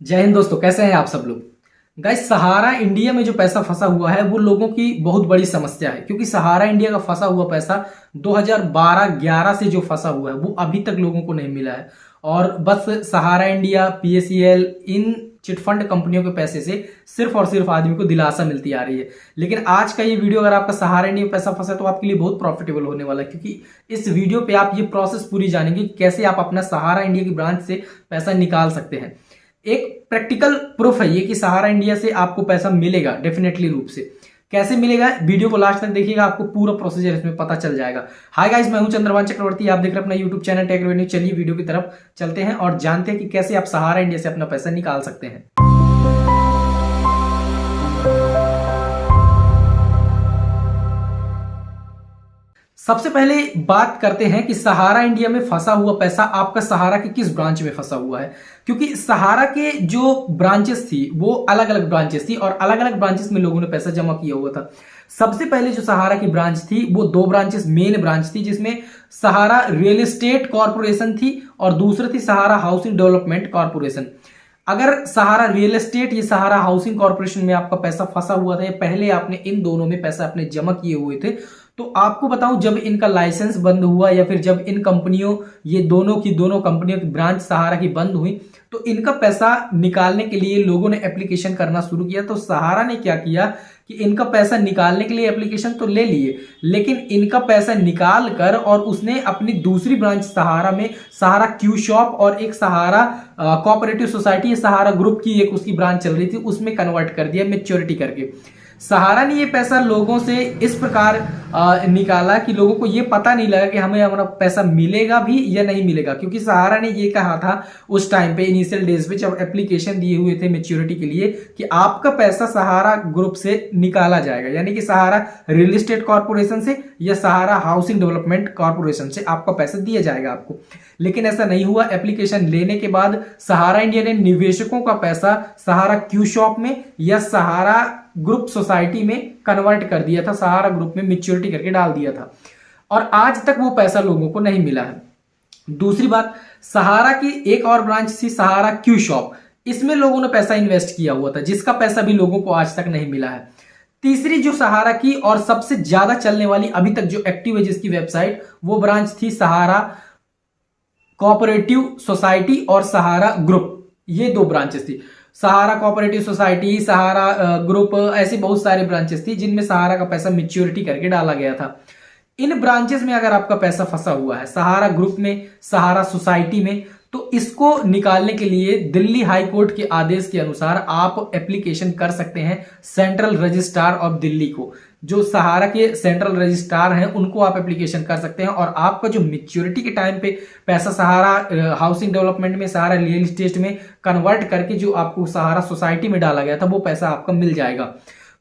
जय हिंद दोस्तों, कैसे हैं आप सब लोग। गाइस, सहारा इंडिया में जो पैसा फंसा हुआ है वो लोगों की बहुत बड़ी समस्या है, क्योंकि सहारा इंडिया का फंसा हुआ पैसा 2012-11 से जो फंसा हुआ है वो अभी तक लोगों को नहीं मिला है। और बस सहारा इंडिया, पीएसईएल, इन चिटफंड कंपनियों के पैसे से सिर्फ और सिर्फ आदमी को दिलासा मिलती आ रही है। लेकिन आज का ये वीडियो अगर आपका सहारा इंडिया में पैसा फंसा है तो आपके लिए बहुत प्रॉफिटेबल होने वाला है, क्योंकि इस वीडियो पे आप ये प्रोसेस पूरी जानेंगे कि कैसे आप अपना सहारा इंडिया की ब्रांच से पैसा निकाल सकते हैं। एक प्रैक्टिकल प्रूफ है ये कि सहारा इंडिया से आपको पैसा मिलेगा डेफिनेटली रूप से। कैसे मिलेगा, वीडियो को लास्ट तक देखिएगा, आपको पूरा प्रोसीजर इसमें पता चल जाएगा। हाय गाइस, मैं हूं चंद्रभान चक्रवर्ती, आप देख रहे हैं अपना यूट्यूब चैनल टेक रेवेन्यू। चलिए वीडियो की तरफ चलते हैं और जानते हैं कि कैसे आप सहारा इंडिया से अपना पैसा निकाल सकते हैं। सबसे पहले बात करते हैं कि सहारा इंडिया में फंसा हुआ पैसा आपका सहारा के किस ब्रांच में फंसा हुआ है। क्योंकि सहारा के जो ब्रांचेस थी वो अलग अलग ब्रांचेस थी और अलग अलग ब्रांचेस में लोगों ने पैसा जमा किया हुआ था। सबसे पहले जो सहारा की ब्रांच थी वो दो ब्रांचेस मेन ब्रांच थी, जिसमें सहारा रियल एस्टेट कॉर्पोरेशन थी और दूसरी थी सहारा हाउसिंग डेवलपमेंट कॉर्पोरेशन। अगर सहारा रियल एस्टेट, ये सहारा हाउसिंग कॉर्पोरेशन में आपका पैसा फंसा हुआ था, पहले आपने इन दोनों में पैसा अपने जमा किए हुए थे, तो आपको बताऊं जब इनका लाइसेंस बंद हुआ या फिर जब इन कंपनियों, ये दोनों कंपनियों की ब्रांच सहारा की बंद हुई, तो इनका पैसा निकालने के लिए लोगों ने एप्लीकेशन करना शुरू किया। तो सहारा ने क्या किया कि इनका पैसा निकालने के लिए एप्लीकेशन तो ले लिए, लेकिन इनका पैसा निकाल कर और उसने अपनी दूसरी ब्रांच सहारा में, सहारा क्यू शॉप और एक सहारा कोऑपरेटिव सोसाइटी, सहारा ग्रुप की एक उसकी ब्रांच चल रही थी, उसमें कन्वर्ट कर दिया मैच्योरिटी करके। सहारा ने ये पैसा लोगों से इस प्रकार निकाला कि लोगों को ये पता नहीं लगा कि हमें हमारा पैसा मिलेगा भी या नहीं मिलेगा, क्योंकि सहारा ने ये कहा था उस टाइम पे, इनिशियल डेज पे जब एप्लीकेशन दिए हुए थे मैच्योरिटी के लिए, कि आपका पैसा सहारा ग्रुप से निकाला जाएगा, यानी कि सहारा रियल एस्टेट कॉर्पोरेशन से या सहारा हाउसिंग डेवलपमेंट कॉर्पोरेशन से आपका पैसा दिया जाएगा आपको। लेकिन ऐसा नहीं हुआ। एप्लीकेशन लेने के बाद सहारा इंडिया ने निवेशकों का पैसा सहारा क्यू शॉप में या सहारा ग्रुप सोसाइटी में कन्वर्ट कर दिया था, सहारा ग्रुप में मैच्योरिटी करके डाल दिया था, और आज तक वो पैसा लोगों को नहीं मिला है। दूसरी बात, सहारा की एक और ब्रांच थी सहारा क्यू शॉप, इसमें लोगों ने पैसा इन्वेस्ट किया हुआ था, जिसका पैसा भी लोगों को आज तक नहीं मिला है। तीसरी जो सहारा की और सबसे ज्यादा चलने वाली, अभी तक जो एक्टिव है जिसकी वेबसाइट, वो ब्रांच थी सहारा कोऑपरेटिव सोसाइटी और सहारा ग्रुप। ये दो ब्रांचेस थी, सहारा कोऑपरेटिव सोसाइटी, सहारा ग्रुप, ऐसी बहुत सारे ब्रांचेस थी जिनमें सहारा का पैसा मैच्योरिटी करके डाला गया था। इन ब्रांचेस में अगर आपका पैसा फंसा हुआ है, सहारा ग्रुप में, सहारा सोसाइटी में, तो इसको निकालने के लिए दिल्ली हाई कोर्ट के आदेश के अनुसार आप एप्लीकेशन कर सकते हैं सेंट्रल रजिस्ट्रार ऑफ दिल्ली को। जो सहारा के सेंट्रल रजिस्ट्रार हैं उनको आप एप्लीकेशन कर सकते हैं, और आपका जो मैच्योरिटी के टाइम पे पैसा सहारा हाउसिंग डेवलपमेंट में, सहारा रियल एस्टेट में कन्वर्ट करके जो आपको सहारा सोसाइटी में डाला गया था, वो पैसा आपका मिल जाएगा।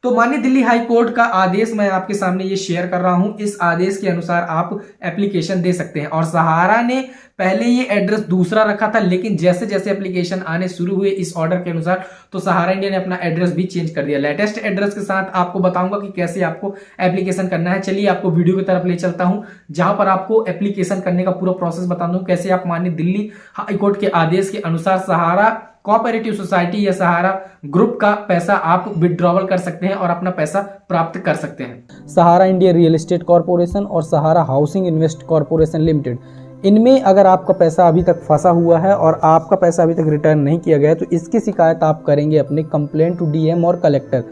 तो माननीय दिल्ली हाई कोर्ट का आदेश मैं आपके सामने ये शेयर कर रहा हूं। इस आदेश के अनुसार आप एप्लीकेशन दे सकते हैं। और सहारा ने पहले ये एड्रेस दूसरा रखा था, लेकिन जैसे जैसे एप्लीकेशन आने शुरू हुए इस ऑर्डर के अनुसार, तो सहारा इंडिया ने अपना एड्रेस भी चेंज कर दिया। लेटेस्ट एड्रेस के साथ आपको बताऊंगा कि कैसे आपको एप्लीकेशन करना है। चलिए आपको वीडियो की तरफ ले चलता हूं, जहां पर आपको एप्लीकेशन करने का पूरा प्रोसेस बता दूं, कैसे आप माननीय दिल्ली हाई कोर्ट के आदेश के अनुसार सहारा कोऑपरेटिव सोसाइटी या सहारा ग्रुप का पैसा आप विड्रॉवल कर सकते हैं और अपना पैसा प्राप्त कर सकते हैं। सहारा इंडिया रियल एस्टेट कॉर्पोरेशन और सहारा हाउसिंग इन्वेस्ट कॉर्पोरेशन लिमिटेड, इनमें अगर आपका पैसा अभी तक फंसा हुआ है और आपका पैसा अभी तक रिटर्न नहीं किया गया, तो इसकी शिकायत आप करेंगे अपने कंप्लेंट टू डीएम और कलेक्टर।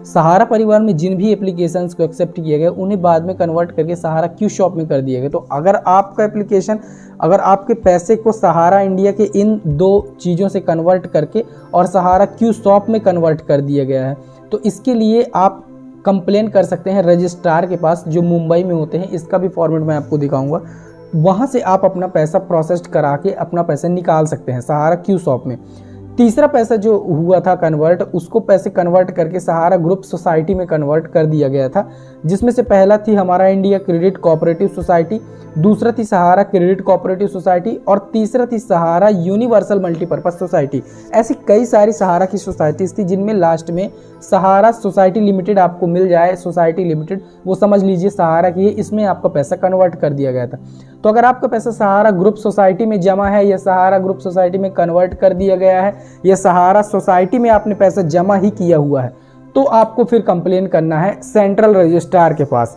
सहारा परिवार में जिन भी एप्लीकेशंस को एक्सेप्ट किए गए उन्हें बाद में कन्वर्ट करके सहारा क्यू शॉप में कर दिए गए। तो अगर आपका एप्लीकेशन, अगर आपके पैसे को सहारा इंडिया के इन दो चीज़ों से कन्वर्ट करके और सहारा क्यू शॉप में कन्वर्ट कर दिया गया है, तो इसके लिए आप कंप्लेन कर सकते हैं रजिस्ट्रार के पास, जो मुंबई में होते हैं। इसका भी फॉर्मेट मैं आपको दिखाऊंगा। वहाँ से आप अपना पैसा प्रोसेस्ड करा के अपना पैसा निकाल सकते हैं सहारा क्यू शॉप में। तीसरा पैसा जो हुआ था कन्वर्ट, उसको पैसे कन्वर्ट करके सहारा ग्रुप सोसाइटी में कन्वर्ट कर दिया गया था, जिसमें से पहला थी हमारा इंडिया क्रेडिट कोऑपरेटिव सोसाइटी, दूसरा थी सहारा क्रेडिट कोऑपरेटिव सोसाइटी और तीसरा थी सहारा यूनिवर्सल मल्टीपर्पज सोसाइटी। ऐसी कई सारी सहारा की सोसाइटीज थी जिनमें लास्ट में सहारा सोसाइटी लिमिटेड आपको मिल जाए, सोसाइटी लिमिटेड वो समझ लीजिए सहारा की है, इसमें आपका पैसा कन्वर्ट कर दिया गया था। तो अगर आपका पैसा सहारा ग्रुप सोसाइटी में जमा है या सहारा ग्रुप सोसाइटी में कन्वर्ट कर दिया गया है या सहारा सोसाइटी में आपने पैसा जमा ही किया हुआ है, तो आपको फिर कंप्लेन करना है सेंट्रल रजिस्ट्रार के पास।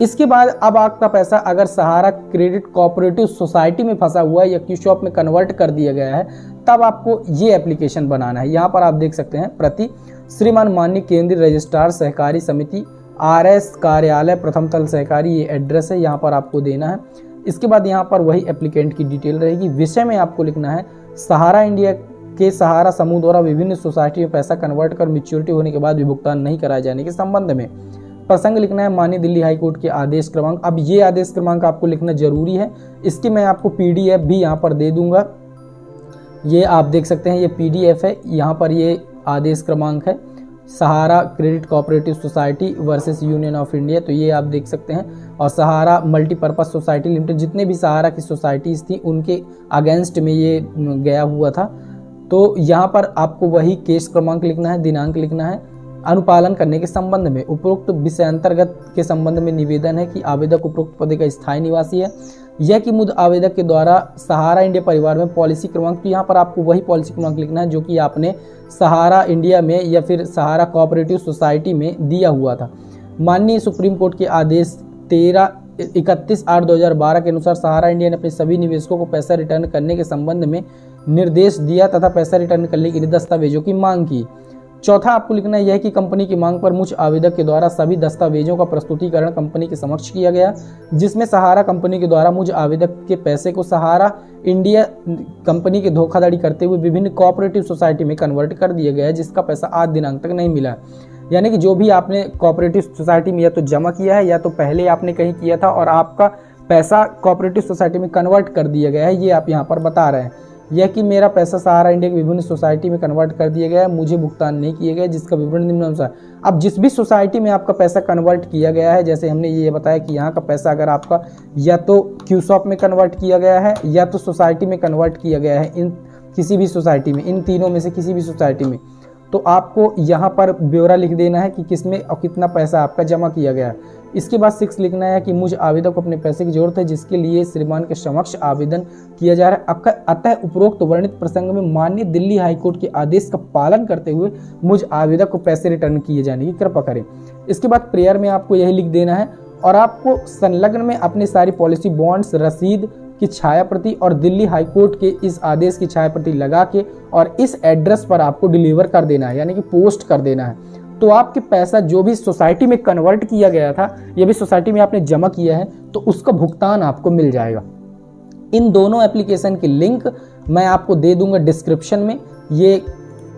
इसके बाद अब आपका पैसा अगर सहारा क्रेडिट कोऑपरेटिव सोसाइटी में फंसा हुआ है या क्यूशॉप में कन्वर्ट कर दिया गया है, तब आपको ये एप्लीकेशन बनाना है। यहाँ पर आप देख सकते हैं, प्रति श्रीमान माननीय केंद्रीय रजिस्ट्रार सहकारी समिति RS कार्यालय प्रथम तल सहकारी, ये एड्रेस है, यहाँ पर आपको देना है। इसके बाद यहाँ पर वही एप्लीकेंट की डिटेल रहेगी। विषय में आपको लिखना है सहारा इंडिया के सहारा समूह द्वारा विभिन्न सोसाइटी में पैसा कन्वर्ट कर मैच्योरिटी होने के बाद भी भुगतान नहीं कराए जाने के संबंध में। प्रसंग लिखना है माननीय दिल्ली हाई कोर्ट के आदेश क्रमांक। अब ये आदेश क्रमांक आपको लिखना जरूरी है, इसकी मैं आपको PDF भी यहाँ पर दे दूंगा। ये आप देख सकते हैं, ये PDF है, यहाँ पर ये आदेश क्रमांक है, Sahara credit cooperative society versus Union of India, तो ये आप देख सकते हैं। और सहारा मल्टीपर्पज सोसाइटी लिमिटेड, जितने भी सहारा की सोसाइटीज़ थी उनके अगेंस्ट में ये गया हुआ था। तो यहाँ पर आपको वही केस क्रमांक लिखना है, दिनांक लिखना है। अनुपालन करने के संबंध में उपरोक्त विषय अंतर्गत के संबंध में निवेदन है कि आवेदक उपरोक्त पद का स्थायी निवासी है, यह कि मुद आवेदक के द्वारा सहारा इंडिया परिवार में पॉलिसी क्रमांक, तो यहाँ पर आपको वही पॉलिसी क्रमांक लिखना है जो कि आपने सहारा इंडिया में या फिर सहारा कोऑपरेटिव सोसाइटी में दिया हुआ था। माननीय सुप्रीम कोर्ट के आदेश 31/8/2012 के अनुसार सहारा इंडिया ने अपने सभी निवेशकों को पैसा रिटर्न करने के संबंध में निर्देश दिया तथा पैसा रिटर्न करने के लिए दस्तावेजों की मांग की। चौथा आपको लिखना यह है कि कंपनी की मांग पर मुझ आवेदक के द्वारा सभी दस्तावेजों का प्रस्तुतिकरण कंपनी के समक्ष किया गया, जिसमें सहारा कंपनी के द्वारा मुझ आवेदक के पैसे को सहारा इंडिया कंपनी के धोखाधड़ी करते हुए विभिन्न कोऑपरेटिव सोसाइटी में कन्वर्ट कर दिया गया है, जिसका पैसा आज दिनांक तक नहीं मिला। यानी कि जो भी आपने कोऑपरेटिव सोसाइटी में या तो जमा किया है या तो पहले आपने कहीं किया था और आपका पैसा कोऑपरेटिव सोसाइटी में कन्वर्ट कर दिया गया है, ये आप यहाँ पर बता रहे हैं। यह कि मेरा पैसा सहारा इंडिया की विभिन्न सोसाइटी में कन्वर्ट कर दिया गया है, मुझे भुगतान नहीं किया गया, जिसका विवरण निम्नानुसार। अब जिस भी सोसाइटी में आपका पैसा कन्वर्ट किया गया है, जैसे हमने ये बताया कि यहाँ का पैसा अगर आपका या तो क्यूशॉप में कन्वर्ट किया गया है या तो सोसाइटी में कन्वर्ट किया गया है, इन किसी भी सोसाइटी में, इन तीनों में से किसी भी सोसाइटी में, तो आपको यहाँ पर ब्यौरा लिख देना है कि किसमें और कितना पैसा आपका जमा किया गया है। इसके बाद 6 लिखना है कि मुझ आवेदक को अपने पैसे की जरूरत है, जिसके लिए श्रीमान के समक्ष आवेदन किया जा रहा है। अतः उपरोक्त वर्णित प्रसंग में माननीय दिल्ली हाईकोर्ट के आदेश का पालन करते हुए मुझ आवेदक को पैसे रिटर्न किए जाने की कृपा करें। इसके बाद प्रेयर में आपको यही लिख देना है और आपको संलग्न में अपनी सारी पॉलिसी बॉन्ड्स रसीद की छायाप्रति और दिल्ली हाईकोर्ट के इस आदेश की छायाप्रति लगा के और इस एड्रेस पर आपको डिलीवर कर देना है, यानी कि पोस्ट कर देना है। तो आपके पैसा जो भी सोसाइटी में कन्वर्ट किया गया था, ये भी सोसाइटी में आपने जमा किया है, तो उसका भुगतान आपको मिल जाएगा। इन दोनों एप्लीकेशन की लिंक मैं आपको दे दूंगा डिस्क्रिप्शन में, ये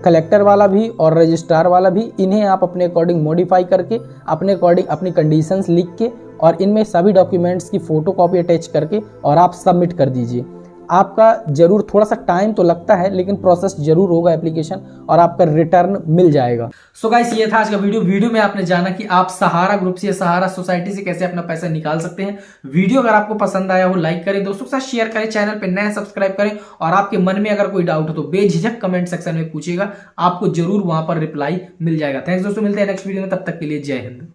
कलेक्टर वाला भी और रजिस्ट्रार वाला भी। इन्हें आप अपने अकॉर्डिंग मॉडिफाई करके, अपने अकॉर्डिंग अपनी कंडीशंस लिख के और इनमें सभी डॉक्यूमेंट्स की फोटोकॉपी अटैच करके और आप सबमिट कर दीजिए। आपका जरूर थोड़ा सा टाइम तो लगता है, लेकिन प्रोसेस जरूर होगा एप्लीकेशन और आपका रिटर्न मिल जाएगा। सो गाइस, ये था आज का वीडियो में आपने जाना कि आप सहारा ग्रुप से, सहारा सोसाइटी से कैसे अपना पैसा निकाल सकते हैं। वीडियो अगर आपको पसंद आया हो लाइक करें, दोस्तों के साथ शेयर करें, चैनल पे नए सब्सक्राइब करें और आपके मन में अगर कोई डाउट हो तो बेझिझक कमेंट सेक्शन में पूछेगा, आपको जरूर वहां पर रिप्लाई मिल जाएगा। थैंक्स दोस्तों, मिलते हैं नेक्स्ट वीडियो में, तब तक के लिए जय हिंद।